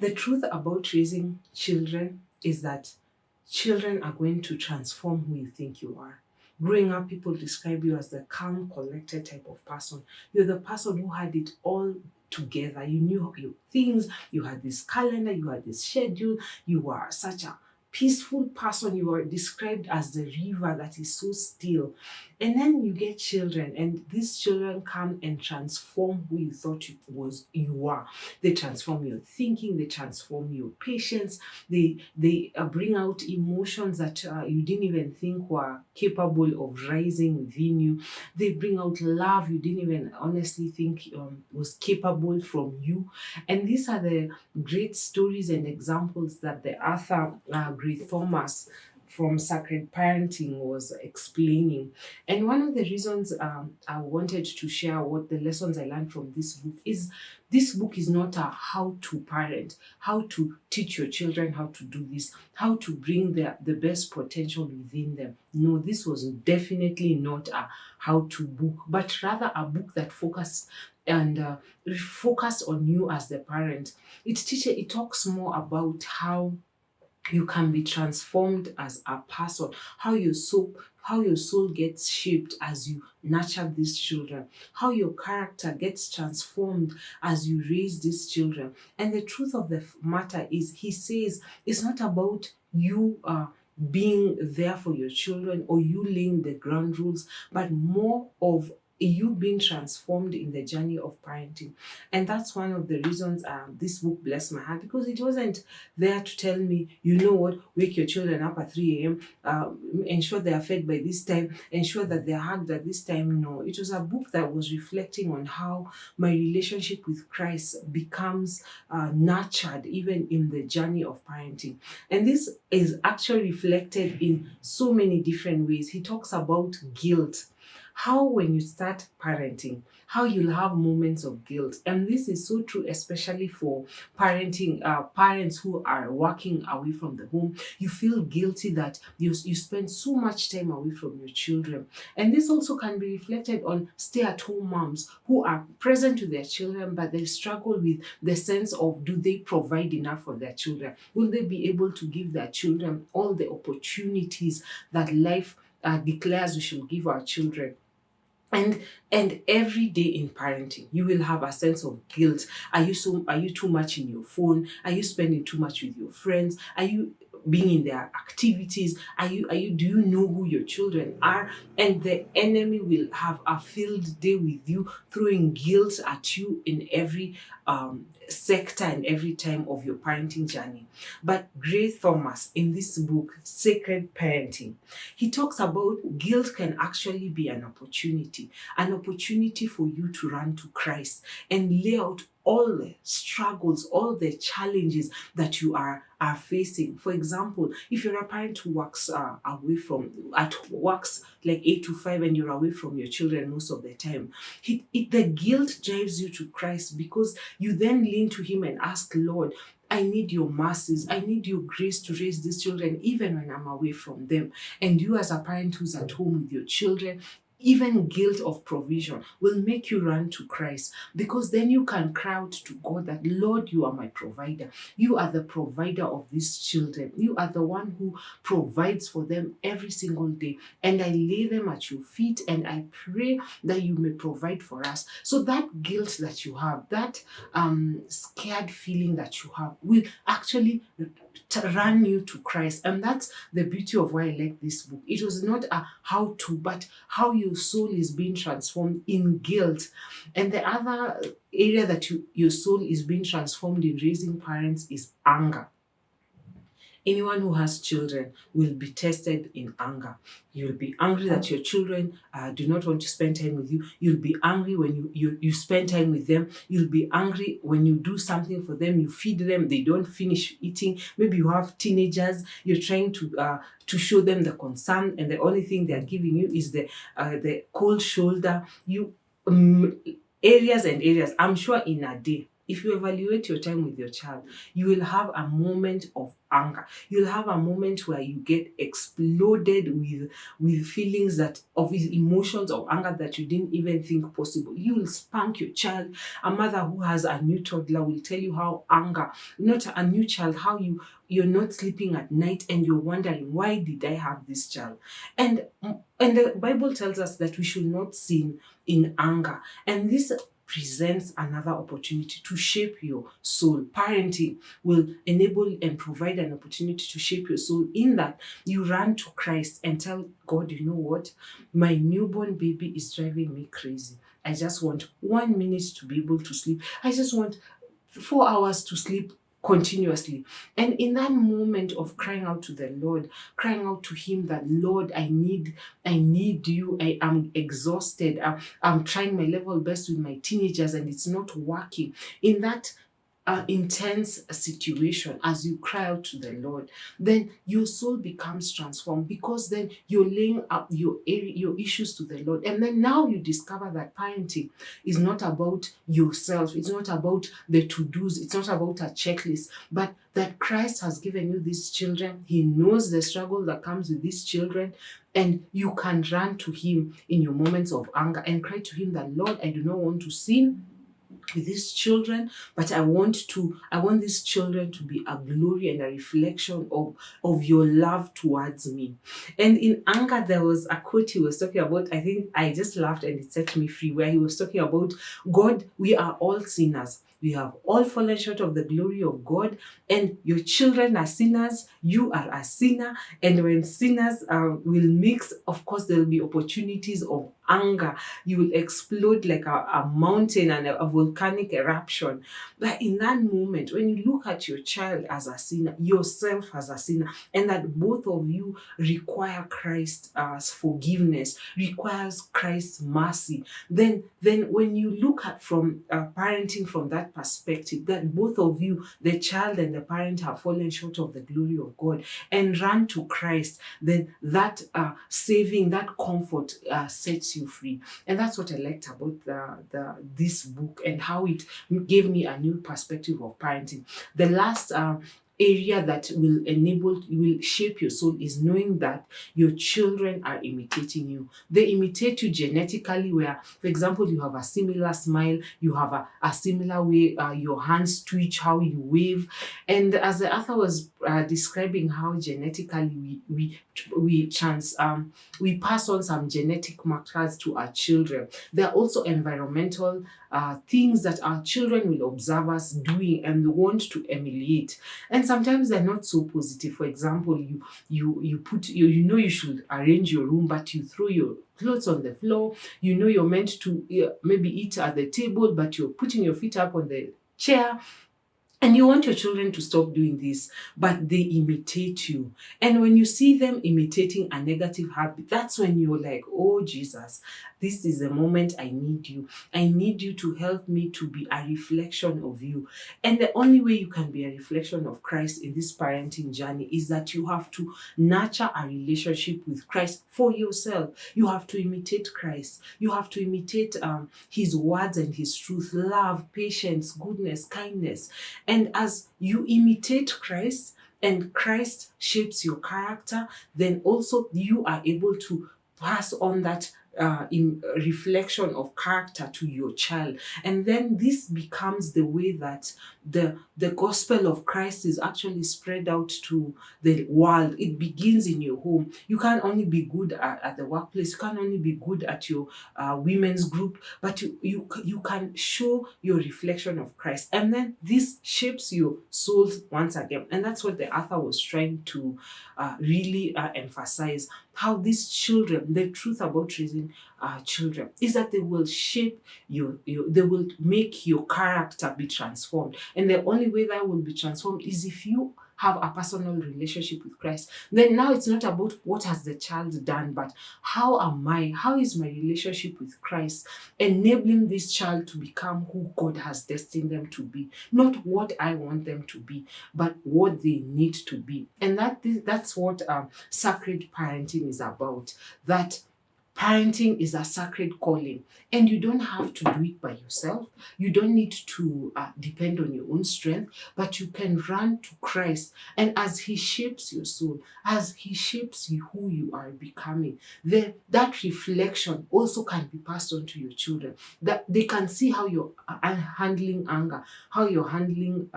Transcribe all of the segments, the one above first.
The truth about raising children is that children are going to transform who you think you are. Growing up, people describe you as the calm, collected type of person. You're the person who had it all together. You knew your things, you had this calendar, you had this schedule, you were such a peaceful person. You were described as the river that is so still. And then you get children, and these children come and transform who you thought you are. They transform your thinking, they transform your patience, they bring out emotions that you didn't even think were capable of rising within you. They bring out love you didn't even honestly think was capable from you. And these are the great stories and examples that the author Great Thomas from Sacred Parenting was explaining. And one of the reasons I wanted to share what the lessons I learned from this book is not a how to parent, how to teach your children how to do this, how to bring the best potential within them. No, this was definitely not a how to book, but rather a book that focus on you as the parent. It talks more about how you can be transformed as a person, how your soul gets shaped as you nurture these children, how your character gets transformed as you raise these children. And the truth of the matter is, he says it's not about you being there for your children or you laying the ground rules, but more of you being transformed in the journey of parenting. And that's one of the reasons this book blessed my heart, because it wasn't there to tell me, you know what, wake your children up at 3 a.m., ensure they are fed by this time, ensure that they're hugged at this time. No, it was a book that was reflecting on how my relationship with Christ becomes nurtured even in the journey of parenting. And this is actually reflected in so many different ways. He talks about guilt, how when you start parenting, how you'll have moments of guilt. And this is so true, especially for parents who are working away from the home. You feel guilty that you spend so much time away from your children. And this also can be reflected on stay-at-home moms who are present to their children, but they struggle with the sense of, do they provide enough for their children? Will they be able to give their children all the opportunities that life declares we should give our children? And every day in parenting, you will have a sense of guilt. Are you too much in your phone? Are you spending too much with your friends? Are you being in their activities? Do you know who your children are? And the enemy will have a field day with you, throwing guilt at you in every sector and every time of your parenting journey. But Great Thomas, in this book, Sacred Parenting, he talks about guilt can actually be an opportunity for you to run to Christ and lay out all the struggles, all the challenges that you are facing. For example, if you're a parent who works works like 8 to 5 and you're away from your children most of the time, the guilt drives you to Christ, because you then lean to him and ask, Lord, I need your mercies. I need your grace to raise these children even when I'm away from them. And you, as a parent who's at home with your children, even guilt of provision will make you run to Christ, because then you can cry out to God that, Lord, you are my provider. You are the provider of these children. You are the one who provides for them every single day. And I lay them at your feet and I pray that you may provide for us. So that guilt that you have, that scared feeling that you have, will actually run you to Christ. And that's the beauty of why I like this book. It was not a how to, but how your soul is being transformed in guilt. And the other area that your soul is being transformed in raising parents is anger. Anyone who has children will be tested in anger. You'll be angry that your children do not want to spend time with you. You'll be angry when you spend time with them. You'll be angry when you do something for them, you feed them, they don't finish eating. Maybe you have teenagers, you're trying to show them the concern, and the only thing they're giving you is the cold shoulder. Areas and areas. I'm sure in a day, if you evaluate your time with your child, you will have a moment of anger. You'll have a moment where you get exploded with feelings with emotions of anger that you didn't even think possible. You will spank your child. A mother who has a new toddler will tell you how anger, not a new child, how you're not sleeping at night and you're wondering, why did I have this child? And and the Bible tells us that we should not sin in anger. And this presents another opportunity to shape your soul. Parenting will enable and provide an opportunity to shape your soul, in that you run to Christ and tell God, you know what? My newborn baby is driving me crazy. I just want 1 minute to be able to sleep. I just want 4 hours to sleep continuously. And in that moment of crying out to the Lord, crying out to Him that, Lord, I need you. I am exhausted. I'm trying my level best with my teenagers and it's not working. In that intense situation, as you cry out to the Lord, then your soul becomes transformed, because then you're laying up your issues to the Lord. And then now you discover that parenting is not about yourself, it's not about the to-dos, it's not about a checklist, but that Christ has given you these children. He knows the struggle that comes with these children. And you can run to Him in your moments of anger and cry to Him that, Lord, I do not want to sin with these children, but I want these children to be a glory and a reflection of your love towards me. And in anger, there was a quote he was talking about. I think I just laughed and it set me free, where he was talking about, God, we are all sinners. We have all fallen short of the glory of God, and your children are sinners. You are a sinner, and when sinners will mix, of course, there will be opportunities of anger. You will explode like a mountain and a volcanic eruption. But in that moment, when you look at your child as a sinner, yourself as a sinner, and that both of you require Christ's forgiveness, requires Christ's mercy, then when you look at from parenting from that perspective, that both of you, the child and the parent, have fallen short of the glory of God and run to Christ, then that saving, that comfort sets you free. And that's what I liked about this book, and how it gave me a new perspective of parenting. The last area that will shape your soul is knowing that your children are imitating you. They imitate you genetically, where, for example, you have a similar smile, you have a similar way your hands twitch, how you wave. And as the author was describing how genetically we pass on some genetic markers to our children. There are also environmental things that our children will observe us doing and want to emulate. And sometimes they're not so positive. For example, you should arrange your room, but you throw your clothes on the floor. You know you're meant to maybe eat at the table, but you're putting your feet up on the chair. And you want your children to stop doing this, but they imitate you. And when you see them imitating a negative habit, that's when you're like, oh, Jesus, this is the moment I need you. I need you to help me to be a reflection of you. And the only way you can be a reflection of Christ in this parenting journey is that you have to nurture a relationship with Christ for yourself. You have to imitate Christ. You have to imitate His words and His truth, love, patience, goodness, kindness. And as you imitate Christ and Christ shapes your character, then also you are able to pass on that in reflection of character to your child. And then this becomes the way that the gospel of Christ is actually spread out to the world. It begins in your home. You can't only be good at the workplace, you can't only be good at your women's group, but you can show your reflection of Christ. And then this shapes your souls once again. And that's what the author was trying to really emphasize, how these children, the truth about raising children is that they will shape they will make your character be transformed. And the only way that will be transformed is if you have a personal relationship with Christ. Then now it's not about what has the child done, but how is my relationship with Christ enabling this child to become who God has destined them to be. Not what I want them to be, but what they need to be. And that's what sacred parenting is about. That Parenting is a sacred calling, and you don't have to do it by yourself. You don't need to depend on your own strength, but you can run to Christ. And as He shapes your soul, as He shapes you, who you are becoming, then that reflection also can be passed on to your children. That they can see how you're handling anger, how you're handling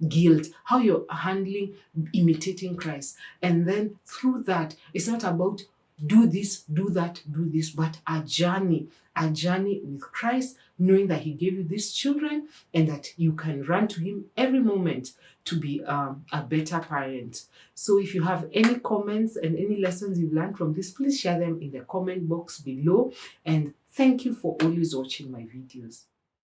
guilt, how you're handling imitating Christ. And then through that, it's not about do this, do that, do this, but a journey with Christ, knowing that He gave you these children and that you can run to Him every moment to be a better parent. So if you have any comments and any lessons you've learned from this, please share them in the comment box below. And thank you for always watching my videos.